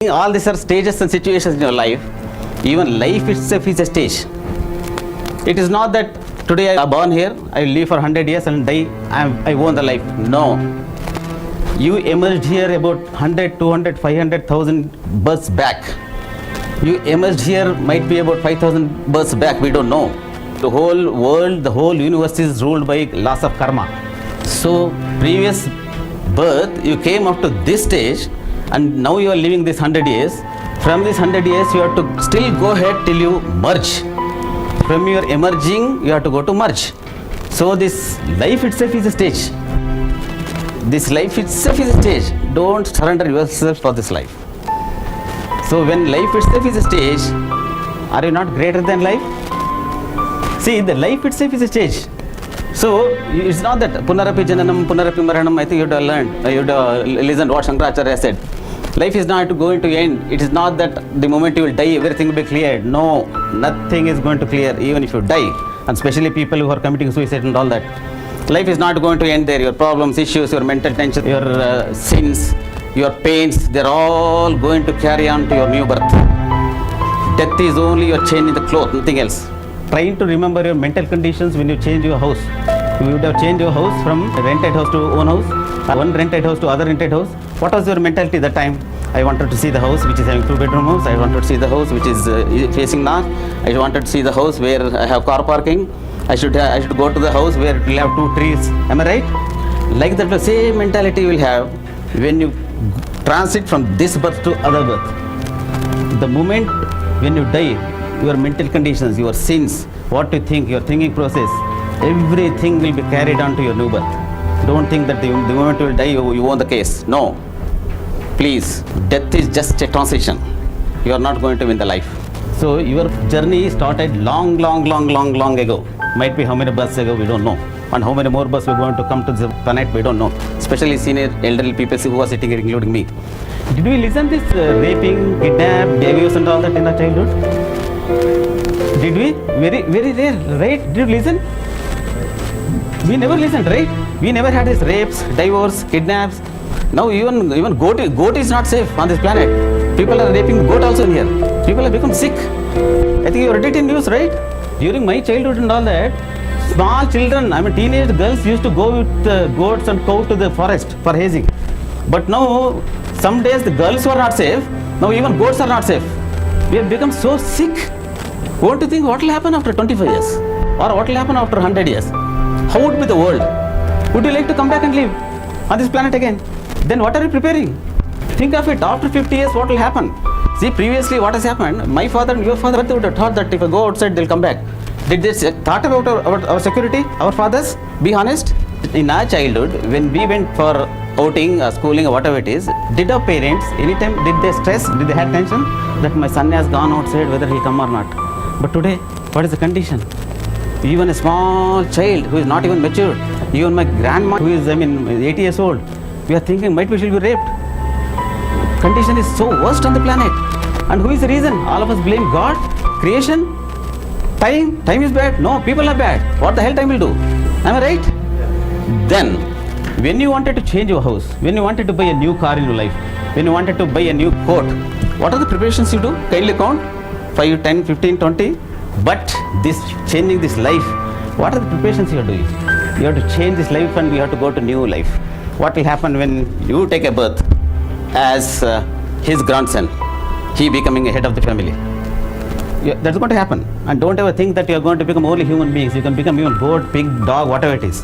All these are stages and situations in your life. Even life itself is a stage. It is not that today I am born here, I will live for 100 years and die, I own the life. No. You emerged here about 100, 200, 500,000 births back. You emerged here might be about 5,000 births back, we don't know. The whole world, the whole universe is ruled by laws of karma. So previous birth, you came up to this stage and now you are living this 100 years. From this 100 years, you have to still go ahead till you merge. From your emerging, you have to go to merge. So this life itself is a stage. This life itself is a stage. Don't surrender yourself for this life. So when life itself is a stage, are you not greater than life? See, the life itself is a stage. So it's not that punarapi jananam, punarapi maranam. I think you have to learn, you have to listen to what Shankaracharya said. Life is not going to end. It is not that the moment you will die, everything will be cleared. No, nothing is going to clear even if you die. And especially people who are committing suicide and all that. Life is not going to end there. Your problems, issues, your mental tension, your sins, your pains, they're all going to carry on to your new birth. Death is only your change in the cloth, nothing else. Trying to remember your mental conditions when you change your house. You would have changed your house from a rented house to own house, one rented house to other rented house. What was your mentality that time? I wanted to see the house which is having 2-bedroom house. I wanted to see the house which is facing north. I wanted to see the house where I have car parking. I should go to the house where it will have 2 trees. Am I right? Like that, the same mentality you will have when you transit from this birth to other birth. The moment when you die, your mental conditions, your sins, what you think, your thinking process, everything will be carried on to your new birth. Don't think that the moment you will die, you own the case. No. Please, death is just a transition. You are not going to win the life. So your journey started long ago. Might be how many births ago, we don't know. And how many more births we're going to come to this planet, we don't know. Especially senior elderly people who are sitting here, including me. Did we listen this raping, kidnap, abuse and all that in our childhood? Did we? Very rare, right? Did you listen? We never listened, right? We never had this rapes, divorce, kidnaps. Now even goat is not safe on this planet. People are raping goat also in here. People have become sick. I think you read it in news, right? During my childhood and all that, small children, teenage girls used to go with goats and cow to the forest for hazing. But now, some days the girls were not safe. Now even goats are not safe. We have become so sick. Won't you think what will happen after 25 years? Or what will happen after 100 years? How would be the world? Would you like to come back and live on this planet again? Then what are you preparing? Think of it, after 50 years what will happen? See, previously what has happened, my father and your father would have thought that if I go outside they'll come back. Did they thought about our security, our fathers? Be honest. In our childhood, when we went for outing or schooling or whatever it is, did our parents, anytime, did they stress, did they have tension that my son has gone outside, whether he'll come or not? But today, what is the condition? Even a small child who is not even mature, even my grandma who is 80 years old, we are thinking might we should be raped. Condition is so worst on the planet. And who is the reason? All of us blame God, creation, time is bad. No, people are bad. What the hell time will do? Am I right? Then, when you wanted to change your house, when you wanted to buy a new car in your life, when you wanted to buy a new coat, what are the preparations you do? Kindly count. 5, 10, 15, 20. But this changing this life, what are the preparations you are doing? You have to change this life and you have to go to new life. What will happen when you take a birth as his grandson, he becoming a head of the family? That's going to happen. And don't ever think that you are going to become only human beings. You can become even goat, pig, dog, whatever it is.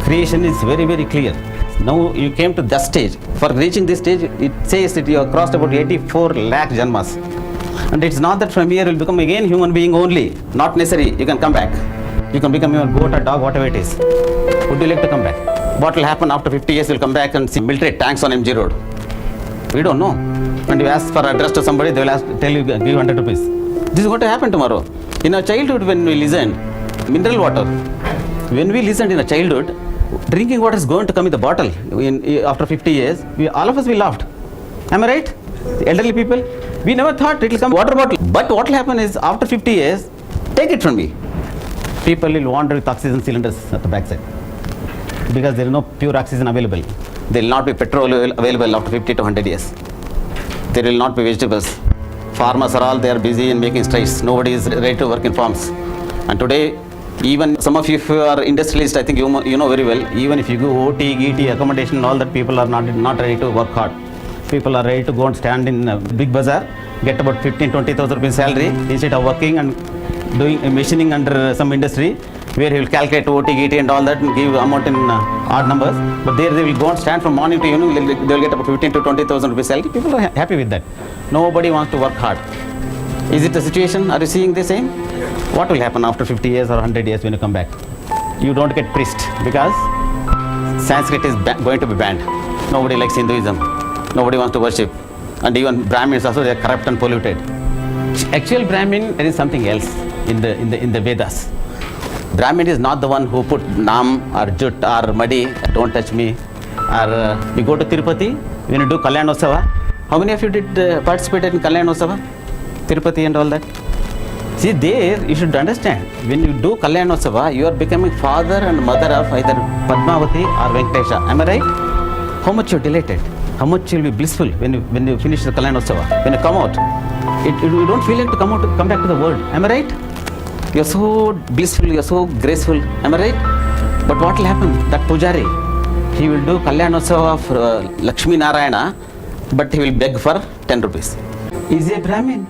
Creation is very clear. Now you came to that stage. For reaching this stage, it says that you have crossed about 84 lakh janmas. And it's not that from here you will become again human being only. Not necessary. You can come back. You can become your goat or dog, whatever it is. Would you like to come back? What will happen after 50 years? You'll come back and see military tanks on MG Road. We don't know. When you ask for address to somebody, they will tell you, give 100 rupees. This is going to happen tomorrow. In our childhood, when we listened, mineral water, when we listened in our childhood, drinking water is going to come in the bottle. After 50 years, all of us, we laughed. Am I right? The elderly people, we never thought it will come water bottle. But what will happen is, after 50 years, take it from me. People will wander with oxygen cylinders at the backside. Because there is no pure oxygen available. There will not be petrol available after 50 to 100 years. There will not be vegetables. Farmers are all, they are busy in making strides. Nobody is ready to work in farms. And today, even some of you, if you are industrialists, I think you know very well, even if you go OT, GT, accommodation, all that, people are not ready to work hard. People are ready to go and stand in a big bazaar, get about 15,000-20,000 rupees salary instead of working and doing machining under some industry where he will calculate OT, GT and all that and give amount in odd numbers. But there they will go and stand from morning to evening, they will get about 15,000-20,000 rupees salary. People are happy with that. Nobody wants to work hard. Is it the situation? Are you seeing the same? What will happen after 50 years or 100 years when you come back? You don't get priest because Sanskrit is going to be banned. Nobody likes Hinduism. Nobody wants to worship. And even Brahmins also, they are corrupt and polluted. Actual Brahmin, there is something else in the Vedas. Brahmin is not the one who put Nam or Jut or Madi, don't touch me. Or you go to Tirupati, when you do Kalyanotsava, how many of you did participate in Kalyanotsava? Tirupati and all that? See, there you should understand, when you do Kalyanotsava, you are becoming father and mother of either Padmavati or Venkatesha. Am I right? How much you are delighted? How much you will be blissful when you finish the Kalyanotsava? When you come out, you don't feel like to come back to the world. Am I right? You are so blissful, you are so graceful. Am I right? But what will happen? That Pujari, he will do Kalyanotsava of Lakshmi Narayana, but he will beg for 10 rupees. Is he a Brahmin?